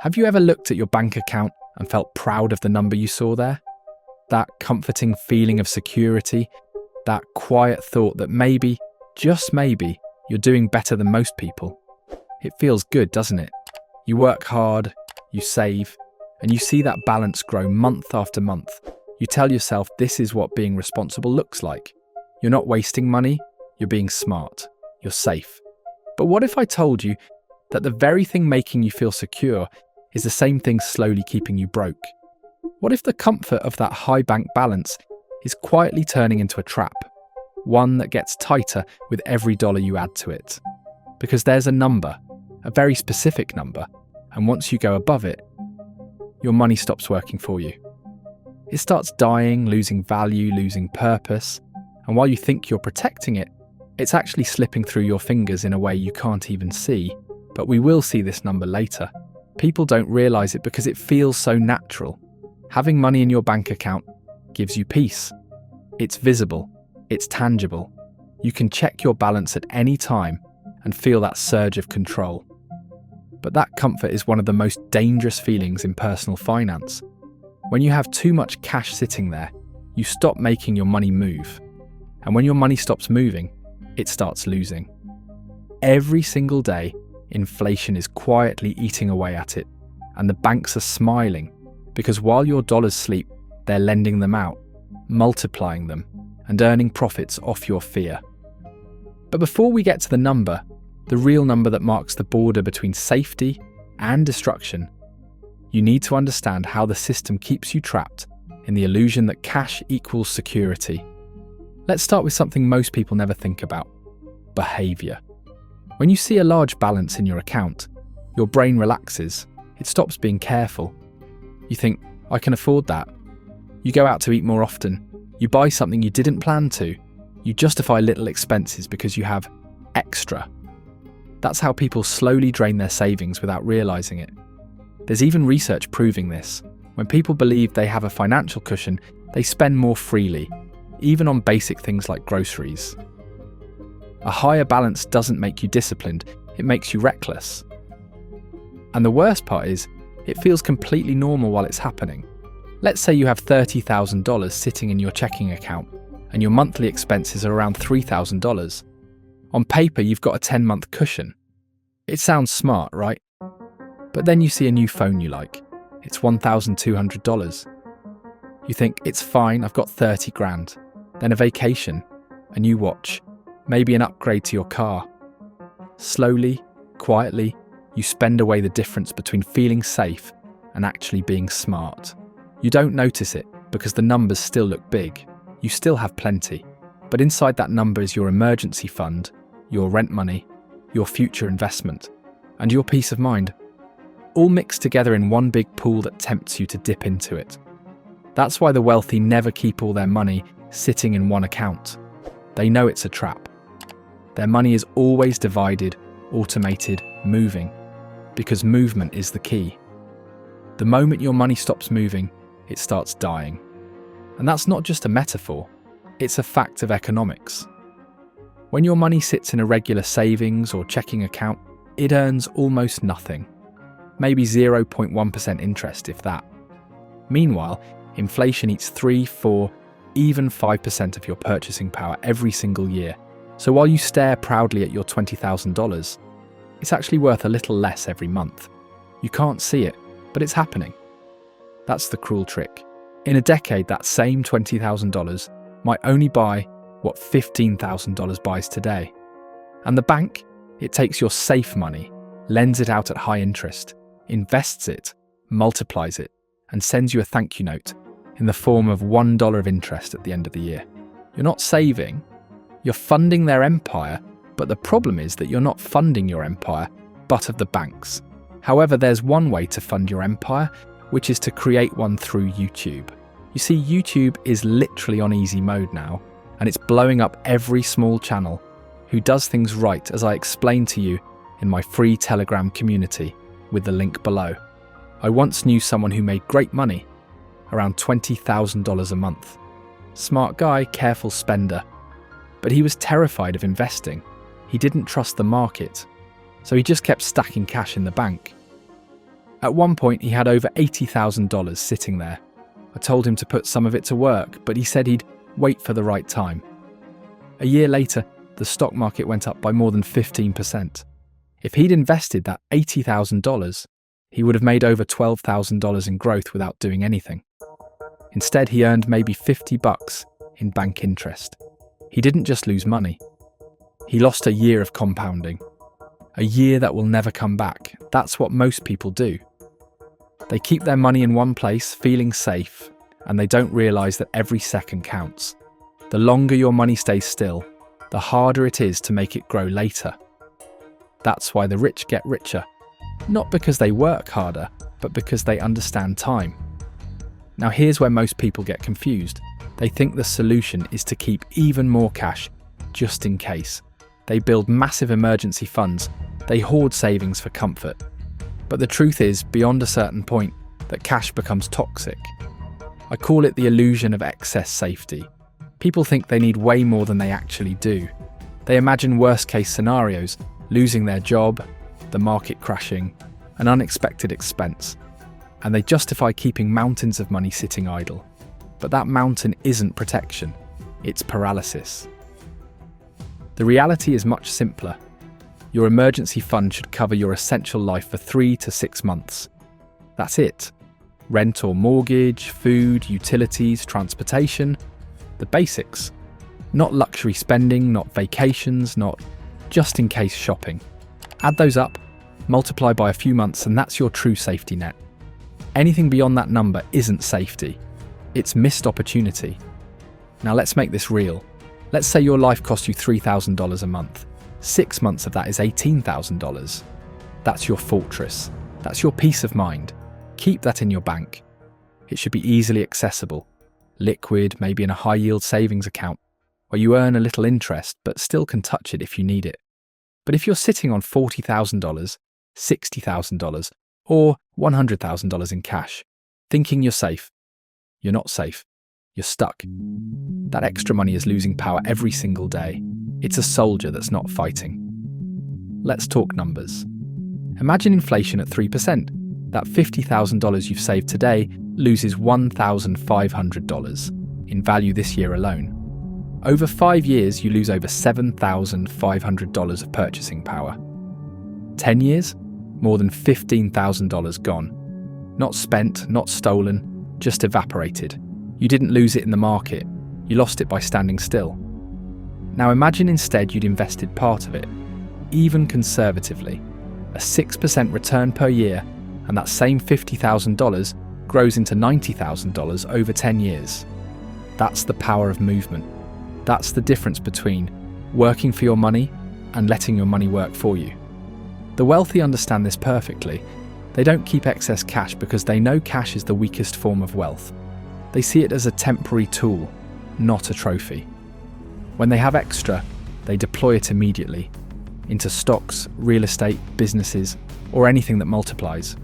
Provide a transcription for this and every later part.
Have you ever looked at your bank account and felt proud of the number you saw there? That comforting feeling of security, that quiet thought that maybe, just maybe, you're doing better than most people. It feels good, doesn't it? You work hard, you save, and you see that balance grow month after month. You tell yourself this is what being responsible looks like. You're not wasting money, you're being smart, you're safe. But what if I told you that the very thing making you feel secure is the same thing slowly keeping you broke? What if the comfort of that high bank balance is quietly turning into a trap, one that gets tighter with every dollar you add to it? Because there's a number, a very specific number, and once you go above it, your money stops working for you. It starts dying, losing value, losing purpose, and while you think you're protecting it, it's actually slipping through your fingers in a way you can't even see. But we will see this number later. People don't realise it because it feels so natural. Having money in your bank account gives you peace. It's visible, it's tangible. You can check your balance at any time and feel that surge of control. But that comfort is one of the most dangerous feelings in personal finance. When you have too much cash sitting there, you stop making your money move. And when your money stops moving, it starts losing. Every single day, inflation is quietly eating away at it, and the banks are smiling because while your dollars sleep, they're lending them out, multiplying them, and earning profits off your fear. But before we get to the number, the real number that marks the border between safety and destruction, you need to understand how the system keeps you trapped in the illusion that cash equals security. Let's start with something most people never think about: behaviour. When you see a large balance in your account, your brain relaxes. It stops being careful. You think, I can afford that. You go out to eat more often. You buy something you didn't plan to. You justify little expenses because you have extra. That's how people slowly drain their savings without realising it. There's even research proving this. When people believe they have a financial cushion, they spend more freely, even on basic things like groceries. A higher balance doesn't make you disciplined, it makes you reckless. And the worst part is, it feels completely normal while it's happening. Let's say you have $30,000 sitting in your checking account, and your monthly expenses are around $3,000. On paper, you've got a 10-month cushion. It sounds smart, right? But then you see a new phone you like. It's $1,200. You think, it's fine, I've got 30 grand. Then a vacation, a new watch, maybe an upgrade to your car. Slowly, quietly, you spend away the difference between feeling safe and actually being smart. You don't notice it because the numbers still look big. You still have plenty. But inside that number is your emergency fund, your rent money, your future investment, and your peace of mind, all mixed together in one big pool that tempts you to dip into it. That's why the wealthy never keep all their money sitting in one account. They know it's a trap. Their money is always divided, automated, moving, because movement is the key. The moment your money stops moving, it starts dying. And that's not just a metaphor, it's a fact of economics. When your money sits in a regular savings or checking account, it earns almost nothing. Maybe 0.1% interest, if that. Meanwhile, inflation eats 3, 4, even 5% of your purchasing power every single year. So while you stare proudly at your $20,000, it's actually worth a little less every month. You can't see it, but it's happening. That's the cruel trick. In a decade, that same $20,000 might only buy what $15,000 buys today. And the bank, it takes your safe money, lends it out at high interest, invests it, multiplies it, and sends you a thank you note in the form of $1 of interest at the end of the year. You're not saving, you're funding their empire, but the problem is that you're not funding your empire, but of the banks. However, there's one way to fund your empire, which is to create one through YouTube. You see, YouTube is literally on easy mode now, and it's blowing up every small channel who does things right, as I explained to you in my free Telegram community with the link below. I once knew someone who made great money, around $20,000 a month. Smart guy, careful spender. But he was terrified of investing. He didn't trust the market, so he just kept stacking cash in the bank. At one point, he had over $80,000 sitting there. I told him to put some of it to work, but he said he'd wait for the right time. A year later, the stock market went up by more than 15%. If he'd invested that $80,000, he would have made over $12,000 in growth without doing anything. Instead, he earned maybe $50 in bank interest. He didn't just lose money. He lost a year of compounding. A year that will never come back. That's what most people do. They keep their money in one place, feeling safe, and they don't realise that every second counts. The longer your money stays still, the harder it is to make it grow later. That's why the rich get richer. Not because they work harder, but because they understand time. Now here's where most people get confused. They think the solution is to keep even more cash, just in case. They build massive emergency funds. They hoard savings for comfort. But the truth is, beyond a certain point, that cash becomes toxic. I call it the illusion of excess safety. People think they need way more than they actually do. They imagine worst-case scenarios, losing their job, the market crashing, an unexpected expense, and they justify keeping mountains of money sitting idle. But that mountain isn't protection, it's paralysis. The reality is much simpler. Your emergency fund should cover your essential life for 3 to 6 months. That's it. Rent or mortgage, food, utilities, transportation, the basics. Not luxury spending, not vacations, not just-in-case shopping. Add those up, multiply by a few months, and that's your true safety net. Anything beyond that number isn't safety. It's missed opportunity. Now let's make this real. Let's say your life costs you $3,000 a month. 6 months of that is $18,000. That's your fortress. That's your peace of mind. Keep that in your bank. It should be easily accessible. Liquid, maybe in a high-yield savings account, where you earn a little interest but still can touch it if you need it. But if you're sitting on $40,000, $60,000, or $100,000 in cash, thinking you're safe, you're not safe. You're stuck. That extra money is losing power every single day. It's a soldier that's not fighting. Let's talk numbers. Imagine inflation at 3%. That $50,000 you've saved today loses $1,500 in value this year alone. Over 5 years, you lose over $7,500 of purchasing power. 10 years? More than $15,000 gone. Not spent, not stolen, just evaporated. You didn't lose it in the market, you lost it by standing still. Now imagine instead you'd invested part of it, even conservatively, a 6% return per year, and that same $50,000 grows into $90,000 over 10 years. That's the power of movement. That's the difference between working for your money and letting your money work for you. The wealthy understand this perfectly. They don't keep excess cash because they know cash is the weakest form of wealth. They see it as a temporary tool, not a trophy. When they have extra, they deploy it immediately into stocks, real estate, businesses, or anything that multiplies.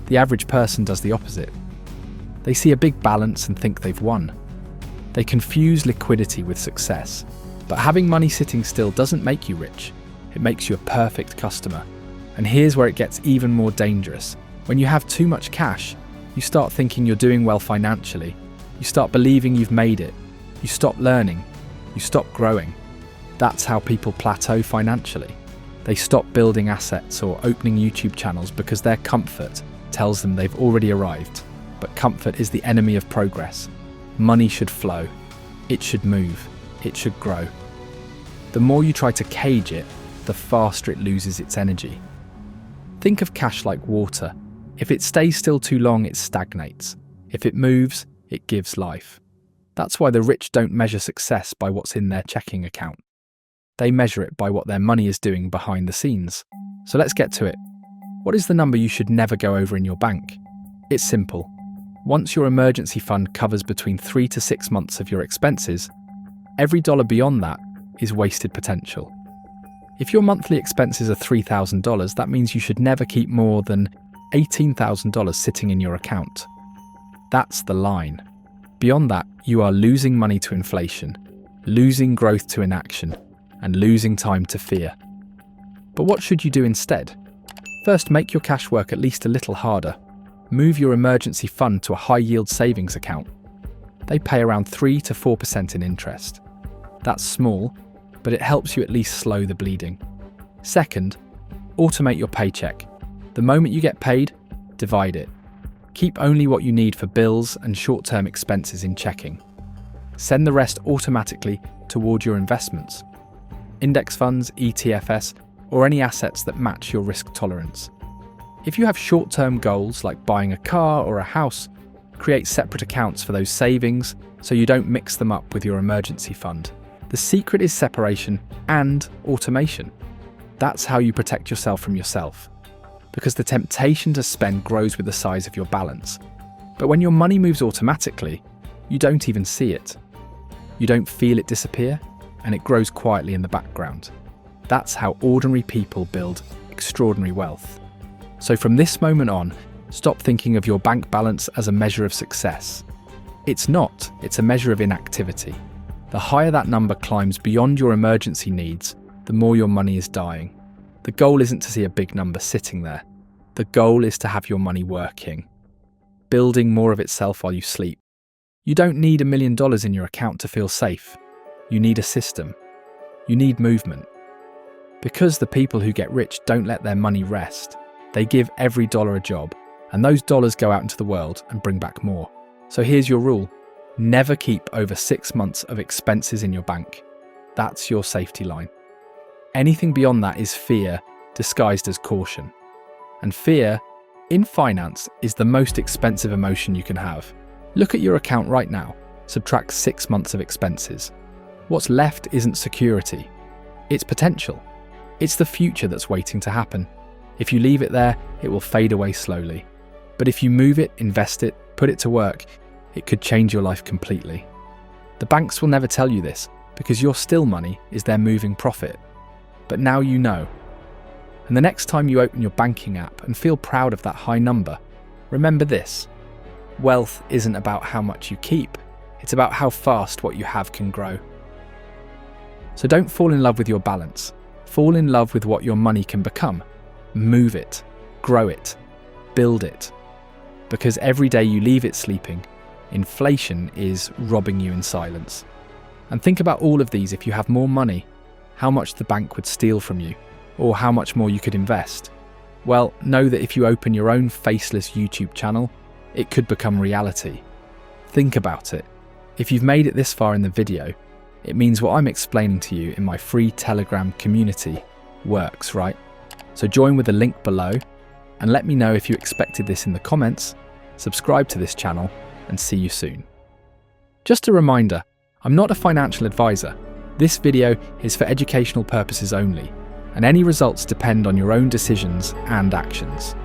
The average person does the opposite. They see a big balance and think they've won. They confuse liquidity with success. But having money sitting still doesn't make you rich. It makes you a perfect customer. And here's where it gets even more dangerous. When you have too much cash, you start thinking you're doing well financially. You start believing you've made it. You stop learning. You stop growing. That's how people plateau financially. They stop building assets or opening YouTube channels because their comfort tells them they've already arrived. But comfort is the enemy of progress. Money should flow. It should move. It should grow. The more you try to cage it, the faster it loses its energy. Think of cash like water. If it stays still too long, it stagnates. If it moves, it gives life. That's why the rich don't measure success by what's in their checking account. They measure it by what their money is doing behind the scenes. So let's get to it. What is the number you should never go over in your bank? It's simple. Once your emergency fund covers between 3 to 6 months of your expenses, every dollar beyond that is wasted potential. If your monthly expenses are $3,000, that means you should never keep more than $18,000 sitting in your account. That's the line. Beyond that, you are losing money to inflation, losing growth to inaction, and losing time to fear. But what should you do instead? First, make your cash work at least a little harder. Move your emergency fund to a high-yield savings account. They pay around 3 to 4% in interest. That's small, but it helps you at least slow the bleeding. Second, automate your paycheck. The moment you get paid, divide it. Keep only what you need for bills and short-term expenses in checking. Send the rest automatically toward your investments. Index funds, ETFs, or any assets that match your risk tolerance. If you have short-term goals like buying a car or a house, create separate accounts for those savings so you don't mix them up with your emergency fund. The secret is separation and automation. That's how you protect yourself from yourself. Because the temptation to spend grows with the size of your balance. But when your money moves automatically, you don't even see it. You don't feel it disappear, and it grows quietly in the background. That's how ordinary people build extraordinary wealth. So from this moment on, stop thinking of your bank balance as a measure of success. It's not, it's a measure of inactivity. The higher that number climbs beyond your emergency needs, the more your money is dying. The goal isn't to see a big number sitting there. The goal is to have your money working, building more of itself while you sleep. You don't need $1 million in your account to feel safe. You need a system. You need movement. Because the people who get rich don't let their money rest. They give every dollar a job, and those dollars go out into the world and bring back more. So here's your rule. Never keep over 6 months of expenses in your bank. That's your safety line. Anything beyond that is fear disguised as caution. And fear, in finance, is the most expensive emotion you can have. Look at your account right now. Subtract 6 months of expenses. What's left isn't security. It's potential. It's the future that's waiting to happen. If you leave it there, it will fade away slowly. But if you move it, invest it, put it to work, it could change your life completely. The banks will never tell you this because your still money is their moving profit. But now you know. And the next time you open your banking app and feel proud of that high number, remember this. Wealth isn't about how much you keep. It's about how fast what you have can grow. So don't fall in love with your balance. Fall in love with what your money can become. Move it, grow it, build it. Because every day you leave it sleeping, inflation is robbing you in silence. And think about all of these. If you have more money, how much the bank would steal from you, or how much more you could invest. Well, know that if you open your own faceless YouTube channel, it could become reality. Think about it. If you've made it this far in the video, it means what I'm explaining to you in my free Telegram community works, right? So join with the link below and let me know if you expected this in the comments, subscribe to this channel, and see you soon. Just a reminder, I'm not a financial advisor. This video is for educational purposes only, and any results depend on your own decisions and actions.